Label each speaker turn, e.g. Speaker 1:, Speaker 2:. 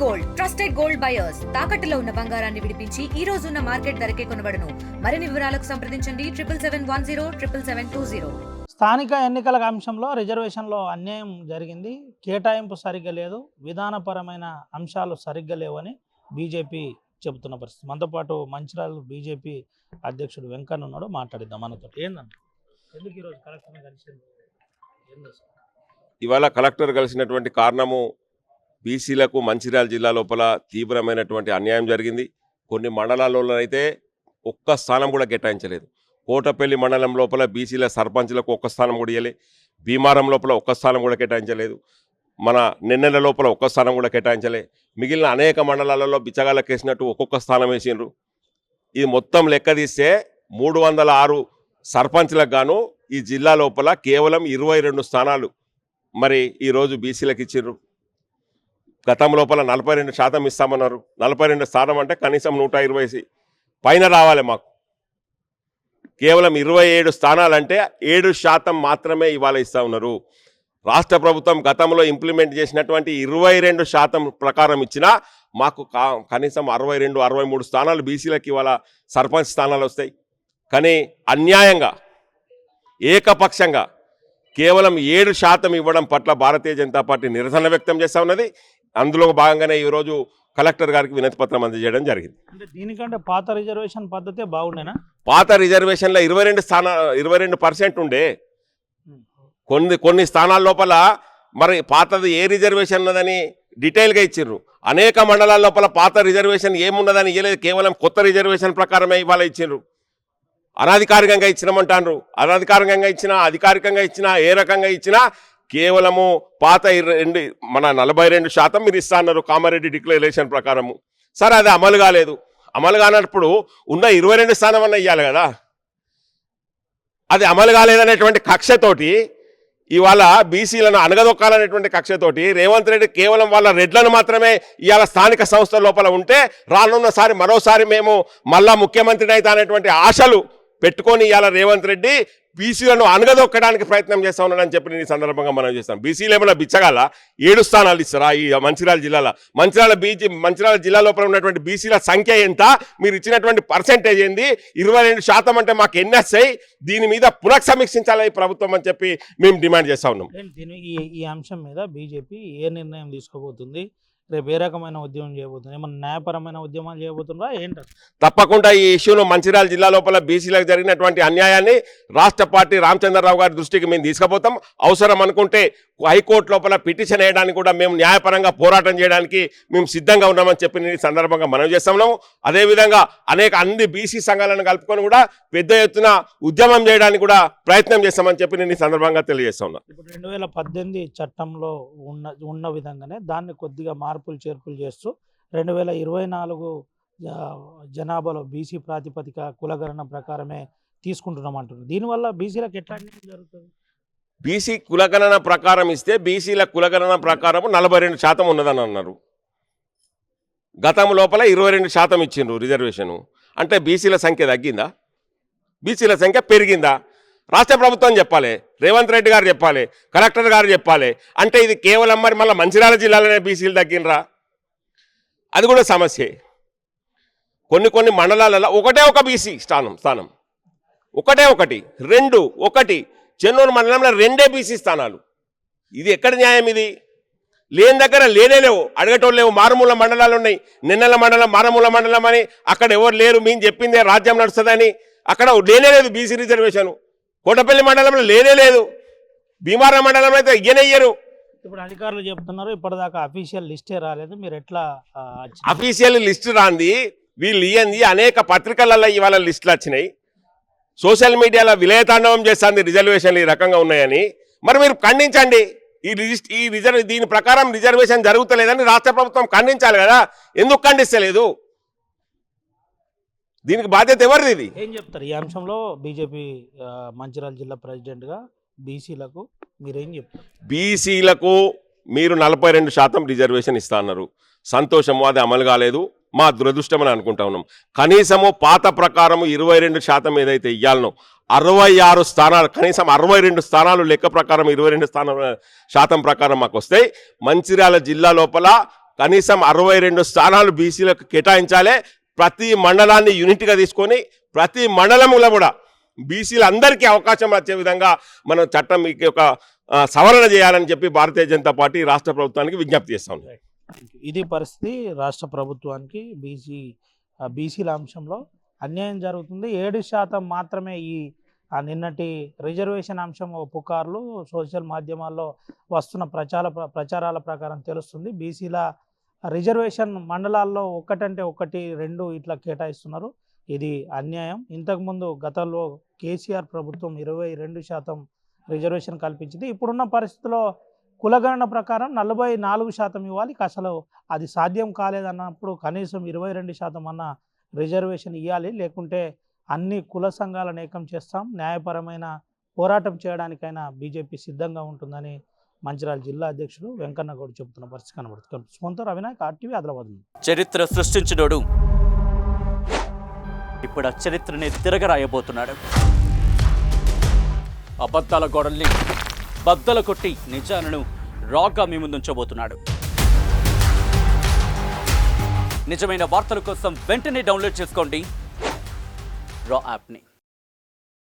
Speaker 1: Gold trusted gold buyers తాకట్టులో ఉన్న బంగారాన్ని విడిపించి ఈ రోజు ఉన్న మార్కెట్ ధరకే కొనబడును. మరిన్ని వివరాలకు సంప్రదించండి 7771077720.
Speaker 2: స్థానిక ఎన్నికల అంశంలో రిజర్వేషన్లో అన్యాయం జరిగింది, కేటాయింపు సరిగ్గా లేదు, విధానపరమైన అంశాలు సరిగ్గా లేవని బీజేపీ చెబుతున్న పరిస్థితి. మనతో పాటు మంచిర్యాల బీజేపీ అధ్యక్షుడు వెంకన్న ఉన్నాడు, మాట్లాడిద్దాం మనతో. ఏందన్న ఎందుకు ఈరోజు కలెక్టర్ కలిసింది?
Speaker 3: ఇవాళ కలెక్టర్ కలిసినటువంటి కారణము బీసీలకు మంచిర్యాల జిల్లా లోపల తీవ్రమైనటువంటి అన్యాయం జరిగింది. కొన్ని మండలాల్లో అయితే ఒక్క స్థానం కూడా కేటాయించలేదు. కోటపల్లి మండలం లోపల బీసీల సర్పంచ్లకు ఒక్క స్థానం కూడా ఇవ్వలేదు. భీమారం లోపల ఒక్క స్థానం కూడా కేటాయించలేదు. మన నెన్నెల లోపల ఒక్క స్థానం కూడా కేటాయించలేదు. మిగిలిన అనేక మండలాలలో బిచ్చగాళ్ళకి వేసినట్టు ఒక్కొక్క స్థానం వేసిండ్రు. ఇది మొత్తం లెక్క తీస్తే 306 సర్పంచ్లకు గాను ఈ జిల్లా లోపల కేవలం 22 స్థానాలు మరి ఈరోజు బీసీలకు ఇచ్చిండ్రు. గతం లోపల 42% ఇస్తామన్నారు. 42 స్థానం అంటే కనీసం 120 పైన రావాలి. మాకు కేవలం 27 స్థానాలంటే 7% మాత్రమే ఇవాళ ఇస్తా ఉన్నారు. రాష్ట్ర ప్రభుత్వం గతంలో ఇంప్లిమెంట్ చేసినటువంటి 22% ప్రకారం ఇచ్చినా మాకు కనీసం 62-63 స్థానాలు బీసీలకు ఇవాళ సర్పంచ్ స్థానాలు వస్తాయి. కానీ అన్యాయంగా ఏకపక్షంగా కేవలం 7% ఇవ్వడం పట్ల భారతీయ జనతా పార్టీ నిరసన వ్యక్తం చేస్తూ ఉన్నది. అందులో భాగంగానే ఈరోజు కలెక్టర్ గారికి వినతి పత్రం అందజేయడం జరిగింది.
Speaker 2: అంటే దీనికంటే పాత రిజర్వేషన్ పద్ధతే బాగుండేనా?
Speaker 3: పాత రిజర్వేషన్లో 22% ఉండే. కొన్ని స్థానాల లోపల మరి పాతది ఏ రిజర్వేషన్ ఉన్నదని డీటెయిల్గా ఇచ్చిర్రు. అనేక మండలాల లోపల పాత రిజర్వేషన్ ఏమున్నదని ఇవ్వలేదు. కేవలం కొత్త రిజర్వేషన్ ప్రకారమే ఇవాళ ఇచ్చిండ్రు. అనాధికారికంగా ఇచ్చినామంటారు. అనాధికారికంగా ఇచ్చినా అధికారికంగా ఇచ్చినా ఏ రకంగా ఇచ్చినా కేవలము పాత 42% మీరు ఇస్తా అన్నారు కామారెడ్డి డిక్లరేషన్ ప్రకారము. సరే అది అమలు కాలేదు. అమలు కానప్పుడు ఉన్న 22 స్థానం అన్న ఇవ్వాలి కదా. అది అమలు కాలేదనేటువంటి కక్షతోటి ఇవాళ బీసీలను అనగదొక్కాలనేటువంటి కక్షతోటి రేవంత్ రెడ్డి కేవలం వాళ్ళ రెడ్లను మాత్రమే ఇవాళ స్థానిక సంస్థల లోపల ఉంటే రానున్నసారి మరోసారి మేము మళ్ళా ముఖ్యమంత్రిని అయితే అనేటువంటి ఆశలు పెట్టుకొని ఇవాళ రేవంత్ రెడ్డి బీసీలను అనగదొక్కడానికి ప్రయత్నం చేస్తా ఉన్నాడని చెప్పి నేను ఈ సందర్భంగా మనం చేస్తాం. బీసీలు ఏమైనా బిచ్చగాల 7 స్థానాలు ఇస్తారా ఈ మంచిర్యాల జిల్లాలో? మంచిర్యాల జిల్లా లోపల ఉన్నటువంటి బీసీల సంఖ్య ఎంత, మీరు ఇచ్చినటువంటి పర్సెంటేజ్ ఏంది? 22% అంటే మాకు ఎన్ని వస్తాయి? దీని మీద పునఃసమీక్షించాలి ఈ ప్రభుత్వం అని చెప్పి మేము డిమాండ్ చేస్తా ఉన్నాం.
Speaker 2: ఈ అంశం మీద బీజేపీ ఏ నిర్ణయం తీసుకోబోతుంది? రేపు ఏ రకమైన ఉద్యమం చేయబోతుంది? ఏమన్నా న్యాయపరమైన ఉద్యమాలు చేయబోతుందా ఏంటో?
Speaker 3: తప్పకుండా ఈ ఇష్యూను మంచిర్యాల జిల్లా లోపల బీసీలకు జరిగినటువంటి అన్యాయాన్ని రాష్ట్ర పార్టీ రామచంద్రరావు గారి దృష్టికి మేము తీసుకుపోతాం. అవసరం అనుకుంటే హైకోర్టు లోపల పిటిషన్ వేయడానికి కూడా మేము న్యాయపరంగా పోరాటం చేయడానికి మేము సిద్ధంగా ఉన్నామని చెప్పి ఈ సందర్భంగా మనం చేస్తున్నాము. అదేవిధంగా అన్ని బీసీ సంఘాలను కలుపుకొని కూడా పెద్ద ఎత్తున ఉద్యమం చేయడానికి కూడా ప్రయత్నం చేస్తామని చెప్పి నేను ఈ సందర్భంగా తెలియజేస్తా ఉన్నా.
Speaker 2: ఇప్పుడు 2018 చట్టంలో ఉన్న విధంగానే దాన్ని కొద్దిగా మార్పులు చేర్పులు చేస్తూ 2024 జనాభాలో బీసీ ప్రాతిపదిక కులగణన ప్రకారమే తీసుకుంటున్నాం అంటున్నారు. దీనివల్ల బీసీలకు ఎట్లా జరుగుతుంది?
Speaker 3: బీసీ కులగణన ప్రకారం ఇస్తే బీసీల కులగణన ప్రకారం 42% ఉన్నదని అన్నారు. గతం లోపల 22% ఇచ్చిండ్రు రిజర్వేషను. అంటే బీసీల సంఖ్య తగ్గిందా? బీసీల సంఖ్య పెరిగిందా? రాష్ట్ర ప్రభుత్వం చెప్పాలి, రేవంత్ రెడ్డి గారు చెప్పాలి, కలెక్టర్ గారు చెప్పాలి. అంటే ఇది కేవలం మరి మళ్ళీ మంచిర్యాల జిల్లాలోనే బీసీలు తగ్గినరా? అది కూడా సమస్యే. కొన్ని మండలాలలో ఒకటే ఒక బీసీ స్థానం ఒకటి చెన్నూరు మండలంలో 2 బీసీ స్థానాలు. ఇది ఎక్కడ న్యాయం? ఇది లేని దగ్గర లేవు, అడగటోళ్ళు లేవు. మారుమూల మండలాలు ఉన్నాయి. నిన్నెల మండలం మారుమూల మండలం అని అక్కడ ఎవరు లేరు. మేము చెప్పిందే రాజ్యం నడుస్తుందని అక్కడ లేదు బీసీ రిజర్వేషన్. కోటపల్లి మండలంలో లేదు. భీమారం మండలంలో అయితే ఇయ్యరు.
Speaker 2: ఇప్పుడు అధికారులు చెప్తున్నారు ఇప్పటిదాకా అఫీషియల్ లిస్టే రాలేదు. మీరు ఎట్లా?
Speaker 3: అఫీషియల్ లిస్ట్ రాంది వీళ్ళు ఇయ్యంది. అనేక పత్రికలలో ఇవాళ లిస్టులు వచ్చినాయి. సోషల్ మీడియాలో విలయతాండవం చేస్తుంది రిజర్వేషన్లు ఈ రకంగా ఉన్నాయని. మరి మీరు ఖండించండి. దీని ప్రకారం రిజర్వేషన్ జరుగుతలేదని రాష్ట్ర ప్రభుత్వం ఖండించాలి కదా. ఎందుకు ఖండిస్తలేదు? దీనికి బాధ్యత ఎవరిది? ఇది
Speaker 2: ఏం చెప్తారు ఈ అంశంలో? బీజేపీ మంచిర్యాల జిల్లా ప్రెసిడెంట్గా బీసీలకు మీరేం చెప్తారు?
Speaker 3: బీసీలకు మీరు 42% రిజర్వేషన్ ఇస్తా అన్నారు. సంతోషము, అది అమలు కాలేదు. మా దురదృష్టం అని అనుకుంటా ఉన్నాం. కనీసము పాత ప్రకారము 22% ఏదైతే ఇవ్వాలనో 66 స్థానాలు, కనీసం 62 స్థానాలు లెక్క ప్రకారం 22% ప్రకారం మాకు వస్తాయి. మంచిర్యాల జిల్లా లోపల కనీసం 62 స్థానాలు బీసీలకు కేటాయించాలి. ప్రతి మండలాన్ని యూనిట్గా తీసుకొని ప్రతి మండలంలో కూడా బీసీలందరికీ అవకాశం వచ్చే విధంగా మనం చట్టం ఒక సవరణ చేయాలని చెప్పి భారతీయ జనతా పార్టీ రాష్ట్ర ప్రభుత్వానికి విజ్ఞప్తి చేస్తాం.
Speaker 2: ఇది పరిస్థితి. రాష్ట్ర ప్రభుత్వానికి బీసీల అంశంలో అన్యాయం జరుగుతుంది. 7% మాత్రమే ఈ నిన్నటి రిజర్వేషన్ అంశం పుకార్లు సోషల్ మాధ్యమాల్లో వస్తున్న ప్రచారాల ప్రకారం తెలుస్తుంది. బీసీల రిజర్వేషన్ మండలాల్లో ఒకటంటే 1, 2 ఇట్లా కేటాయిస్తున్నారు. ఇది అన్యాయం. ఇంతకుముందు గతంలో కేసీఆర్ ప్రభుత్వం 22% రిజర్వేషన్ కల్పించింది. ఇప్పుడున్న పరిస్థితిలో కులగణన ప్రకారం 44% ఇవ్వాలి. అసలు అది సాధ్యం కాలేదన్నప్పుడు కనీసం 22% అన్న రిజర్వేషన్ ఇవ్వాలి. లేకుంటే అన్ని కుల సంఘాలను ఏకం చేస్తాం, న్యాయపరమైన పోరాటం చేయడానికైనా బీజేపీ సిద్ధంగా ఉంటుందని మంచిర్యాల జిల్లా అధ్యక్షుడు వెంకన్న గౌడ్ చెబుతున్న పరిస్థితి కనబడుతుంది. స్వంత రవినాయక్, RTV, ఆదిలాబాద్.
Speaker 4: చరిత్ర సృష్టించినోడు ఇప్పుడు ఆ చరిత్రని తిరగరాయబోతున్నాడు. అబద్ధాల గోడల్ని బద్దల కొట్టి నిజాలను రాగా మీ ముందుంచబోతున్నాడు. నిజమైన వార్తల కోసం వెంటనే డౌన్లోడ్ చేసుకోండి రా యాప్ని.